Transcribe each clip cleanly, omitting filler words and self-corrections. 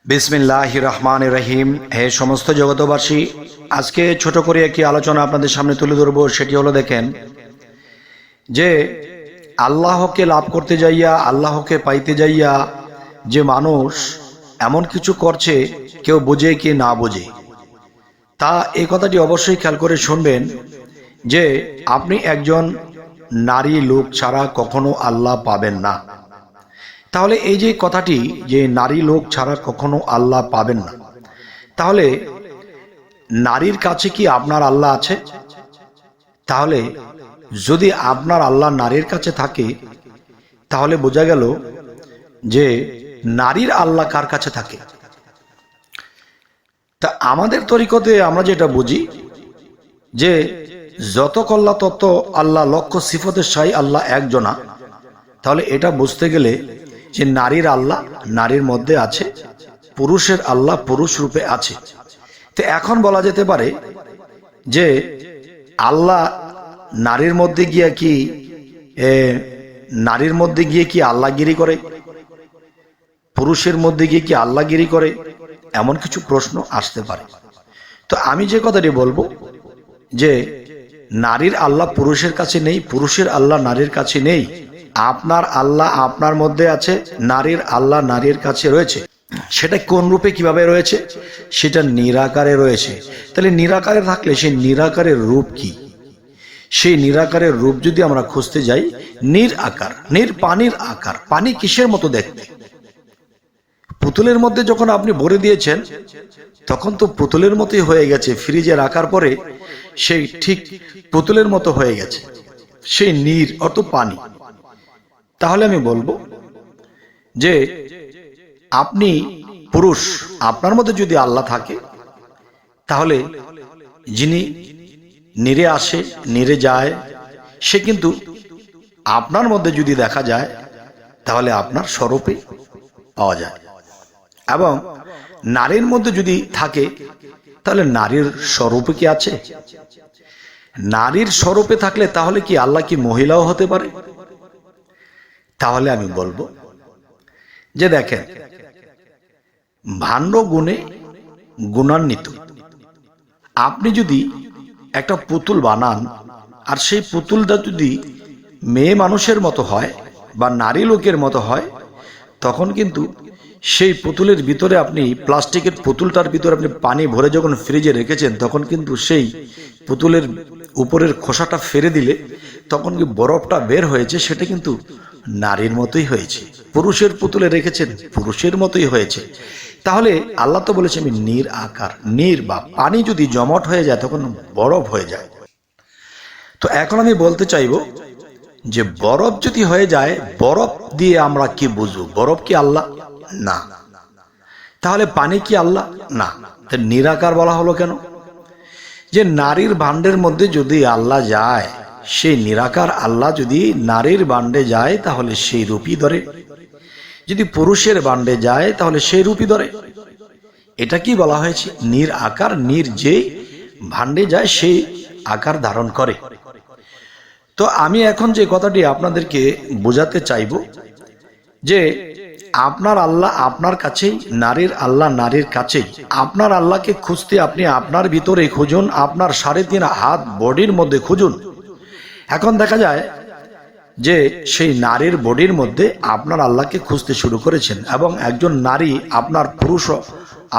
বিসমিল্লাহির রহমানির রহিম। হে সমস্ত জগতবাসী, আজকে ছোট করে একটি আলোচনা আপনাদের সামনে তুলে ধরব। সেটি হলো, দেখেন যে আল্লাহকে লাভ করতে যাইয়া, আল্লাহকে পাইতে যাইয়া যে মানুষ এমন কিছু করছে, কেউ বোঝে কি না বোঝে, তা এই কথাটি অবশ্যই খেয়াল করে শুনবেন যে আপনি একজন নারী লোক ছাড়া কখনো আল্লাহ পাবেন না। তাহলে এই যে কথাটি, যে নারী লোক ছাড়া কখনো আল্লাহ পাবেন না, তাহলে নারীর কাছে কি আপনার আল্লাহ আছে? তাহলে যদি আপনার আল্লাহ নারীর কাছে থাকে, তাহলে বোঝা গেল যে নারীর আল্লাহ কার কাছে থাকে। তা আমাদের তরিকতে আমরা যেটা বুঝি যে যত কল্লা তত আল্লাহ, লক্ষ সিফতের সাই আল্লাহ একজনা। তাহলে এটা বুঝতে গেলে যে নারীর আল্লাহ নারীর মধ্যে আছে, পুরুষের আল্লাহ পুরুষ রূপে আছে। তো এখন বলা যেতে পারে যে আল্লাহ নারীর মধ্যে গিয়ে কি আল্লাহগিরি করে, পুরুষের মধ্যে গিয়ে কি আল্লাহগিরি করে, এমন কিছু প্রশ্ন আসতে পারে। তো আমি যে কথাটি বলবো যে নারীর আল্লাহ পুরুষের কাছে নেই, পুরুষের আল্লাহ নারীর কাছে নেই। আপনার আল্লাহ আপনার মধ্যে আছে, নারীর আল্লাহ নারীর কাছে রয়েছে। সেটা কোন রূপে, কিভাবে রয়েছে? সেটা নিরাকারে রয়েছে। তাহলে নিরাকারে থাকলে সেই নিরাকারের রূপ কি? সেই নিরাকারের রূপ যদি আমরা খুঁজতে যাই, নির আকার, নির পানির আকার। পানি কিসের মতো দেখতে? পুতুলের মধ্যে যখন আপনি ভরে দিয়েছেন তখন তো পুতুলের মতোই হয়ে গেছে। ফ্রিজে রাখার পরে সেই ঠিক পুতুলের মতো হয়ে গেছে, সেই নির অর্থ পানি। তাহলে আমি বলবো যে আপনি পুরুষ, আপনার মধ্যে যদি আল্লাহ থাকে, তাহলে যিনি নিরে আসে নিরে যায়, সে কিন্তু আপনার মধ্যে যদি দেখা যায় তাহলে আপনার স্বরূপে পাওয়া যায়। এবং নারীর মধ্যে যদি থাকে তাহলে নারীর স্বরূপে কি আছে? নারীর স্বরূপে থাকলে তাহলে কি আল্লাহ কি মহিলাও হতে পারে? তাহলে আমি বলবো যে দেখেন, ভাণ্ড গুণে গুণান্বিত। আপনি যদি একটা পুতুল বানান, আর সেই পুতুলটা যদি মেয়ে মানুষের মতো হয় বা নারী লোকের মতো হয়, তখন কিন্তু সেই পুতুলের ভিতরে, আপনি প্লাস্টিকের পুতুলটার ভিতরে আপনি পানি ভরে যখন ফ্রিজে রেখেছেন, তখন কিন্তু সেই পুতুলের উপরের খোসাটা ফেলে দিলে তখন কি বরফটা বের হয়েছে, সেটা কিন্তু নারীর মতোই হয়েছে। পুরুষের পুতুলে রেখেছেন, পুরুষের মতোই হয়েছে। তাহলে আল্লাহ তো বলেছে আমি নির আকার। নির বা পানি যদি জমাট হয়ে যায় তখন বরফ হয়ে যায়। তো এখন আমি বলতে চাইবো যে বরফ যদি হয়ে যায়, বরফ দিয়ে আমরা কি বুঝবো? বরফ কি আল্লাহ? না। তাহলে পানি কি আল্লাহ? না। নিরাকার বলা হলো কেন? যে নারীর ভাণ্ডের মধ্যে যদি আল্লাহ যায়, সেই নিরাকার আল্লাহ যদি নারীর ভাণ্ডে যায় তাহলে সেই রূপই ধরে, যদি পুরুষের ভাণ্ডে যায় তাহলে সেই রূপই ধরে। এটা কি বলা হয়েছে? নির আকার। নির যে ভাণ্ডে যায় সেই আকার ধারণ করে। তো আমি এখন যে কথাটি আপনাদেরকে বোঝাতে চাইব যে আপনার আল্লাহ আপনার কাছেই, নারীর আল্লাহ নারীর কাছেই। আপনার আল্লাহকে খুঁজতে আপনি আপনার ভিতরে খুঁজুন, আপনার 3.5 হাত বডির মধ্যে খুঁজুন। এখন দেখা যায় যে সেই নারীর বডির মধ্যে আপনার আল্লাহকে খুঁজতে শুরু করেছেন, এবং একজন নারী আপনার পুরুষ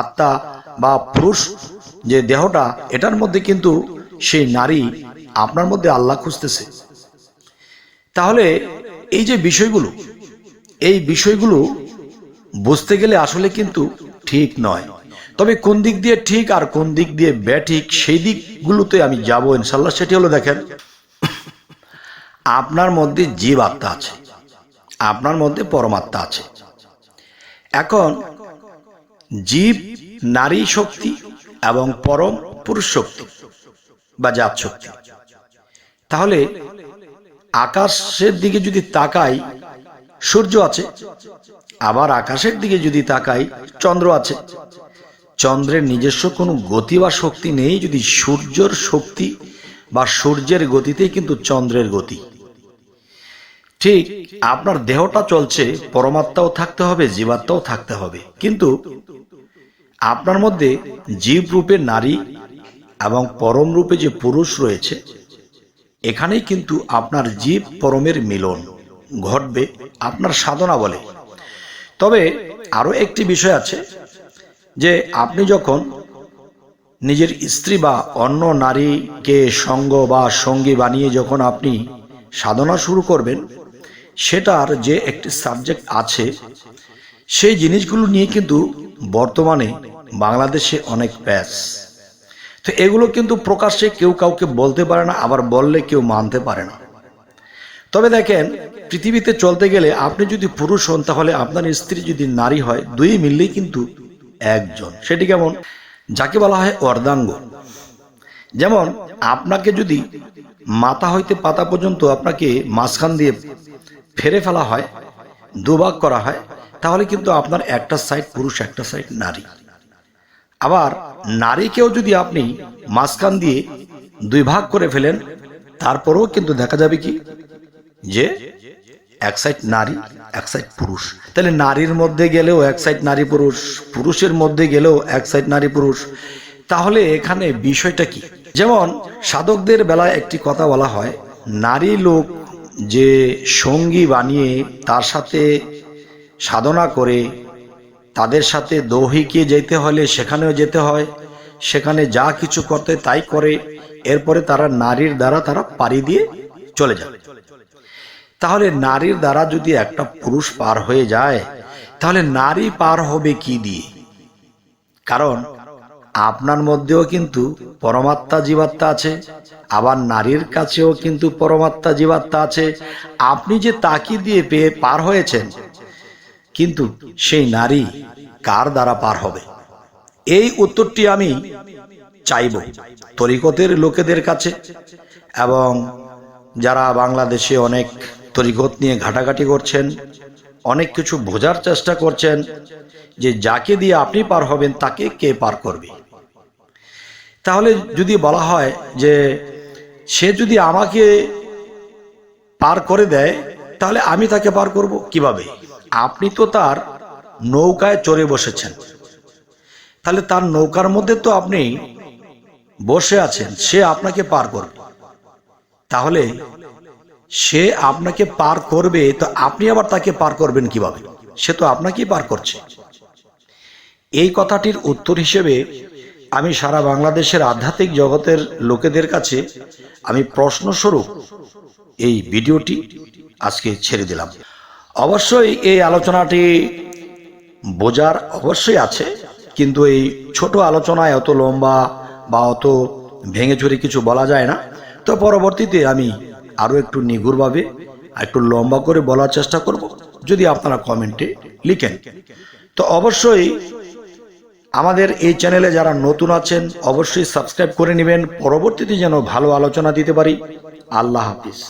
আত্মা বা পুরুষ যে দেহটা, এটার মধ্যে কিন্তু সেই নারী আপনার মধ্যে আল্লাহ খুঁজতেছে। তাহলে এই যে বিষয়গুলো, এই বিষয়গুলো বুঝতে গেলে আসলে কিন্তু ঠিক নয়। তবে কোন দিক দিয়ে ঠিক আর কোন দিক দিয়ে ব্যাঠিক, সেই দিকগুলোতে আমি যাব ইনশাল্লাহ। সেটি হলো, দেখেন, আপনার মধ্যে জীব আত্মা আছে, আপনার মধ্যে পরমাত্মা আছে। এখন জীব নারী শক্তি এবং পরম পুরুষ শক্তি বা জাত শক্তি। তাহলে আকাশের দিকে যদি তাকাই, সূর্য আছে, আবার আকাশের দিকে যদি তাকাই, চন্দ্র আছে। চন্দ্রের নিজস্ব কোনো গতি বা শক্তি নেই। যদি সূর্যের শক্তি বা সূর্যের গতিতেই কিন্তু চন্দ্রের গতি। ঠিক আপনার দেহটা চলছে, পরমাত্মাও থাকতে হবে, জীবাত্মাও থাকতে হবে। কিন্তু আপনার মধ্যে জীব রূপে নারী এবং পরম রূপে যে পুরুষ রয়েছে, এখানেই কিন্তু আপনার জীব পরমের মিলন ঘটবে আপনার সাধনা বলে। তবে আরো একটি বিষয় আছে যে আপনি যখন নিজের স্ত্রী বা অন্য নারীকে সঙ্গ বা সঙ্গী বানিয়ে যখন আপনি সাধনা শুরু করবেন, সেটার যে একটি সাবজেক্ট আছে, সেই জিনিসগুলো নিয়ে কিন্তু বর্তমানে বাংলাদেশে অনেক প্যাচ। তো এগুলো কিন্তু প্রকাশ্যে কেউ কাউকে বলতে পারে না, আবার বললে কেউ মানতে পারে না। তবে দেখেন, পৃথিবীতে চলতে গেলে আপনি যদি পুরুষ হন, তাহলে আপনার স্ত্রী যদি নারী হয়, দুই মিললেই কিন্তু একজন। সেটি কেমন? যাকে বলা হয় অর্ধাঙ্গ। যেমন আপনাকে যদি মাথা হইতে পাতা পর্যন্ত আপনাকে মাঝখান দিয়ে ফেরে ফেলা হয়, দুভাগ করা হয়, তাহলে কিন্তু আপনার একটা সাইড পুরুষ, একটা সাইড নারী। আবার নারীকেও যদি আপনি মাঝখান দিয়ে দুই ভাগ করে ফেলেন, তারপরেও কিন্তু দেখা যাবে কি যে এক সাইড নারী, এক সাইড পুরুষ। তাহলে নারীর মধ্যে গেলেও এক সাইড নারী পুরুষ, পুরুষের মধ্যে গেলেও এক সাইড নারী পুরুষ। তাহলে এখানে বিষয়টা কি? যেমন সাধকদের বেলায় একটি কথা বলা হয়, নারী লোক যে সঙ্গী বানিয়ে তার সাথে সাধনা করে, তাদের সাথে দৌহিকে যেতে হলে সেখানেও যেতে হয়, সেখানে যা কিছু করতে তাই করে, এরপরে তারা নারীর দ্বারা তারা পাড়ি দিয়ে চলে যায়। তাহলে নারীর দ্বারা যদি একটা পুরুষ পার হয়ে যায়, তাহলে নারী পার হবে কি দিয়ে? কারণ আপনার মধ্যেও কিন্তু পরমাত্মা জীবাত্মা আছে, আবার নারীর কাছেও কিন্তু পরমাত্মা জীবাত্মা আছে। আপনি যে তাকি দিয়ে পেয়ে পার হয়েছেন, কিন্তু সেই নারী কার দ্বারা পার হবে? এই উত্তরটি আমি চাইব তরিকতের লোকেদের কাছে, এবং যারা বাংলাদেশে অনেক তরিকত নিয়ে ঘাটাঘাটি করছেন, অনেক কিছু বোঝার চেষ্টা করছেন, যে যাকে দিয়ে আপনি পার হবেন তাকে কে পার করবে। তাহলে যদি বলা হয় যে সে যদি আমাকে পার করে দেয়, তাহলে আমি তাকে পার করব কিভাবে? আপনি তো তার নৌকায় চড়ে বসেছেন, তাহলে তার নৌকার মধ্যে তো আপনি বসে আছেন, সে আপনাকে পার করবে। তাহলে সে আপনাকে পার করবে, তো আপনি আবার তাকে পার করবেন কিভাবে? সে তো আপনাকেই পার করছে। এই কথাটির উত্তর হিসেবে আমি সারা বাংলাদেশের আধ্যাত্মিক জগতের লোকেদের কাছে আমি প্রশ্নস্বরূপ এই ভিডিওটি আজকে ছেড়ে দিলাম। অবশ্যই এই আলোচনাটি বোঝার অবশ্যই আছে, কিন্তু এই ছোট আলোচনায় অত লম্বা বা অত ভেঙে চুরে কিছু বলা যায় না। তো পরবর্তীতে আমি আরো একটু নিগুড়ভাবে একটু লম্বা করে বলার চেষ্টা করব, যদি আপনারা কমেন্টে লিখেন। তো অবশ্যই আমাদের এই চ্যানেলে যারা নতুন আছেন, অবশ্যই সাবস্ক্রাইব করে নেবেন, পরবর্তীতে যেন ভালো আলোচনা দিতে পারি। আল্লাহ হাফিজ।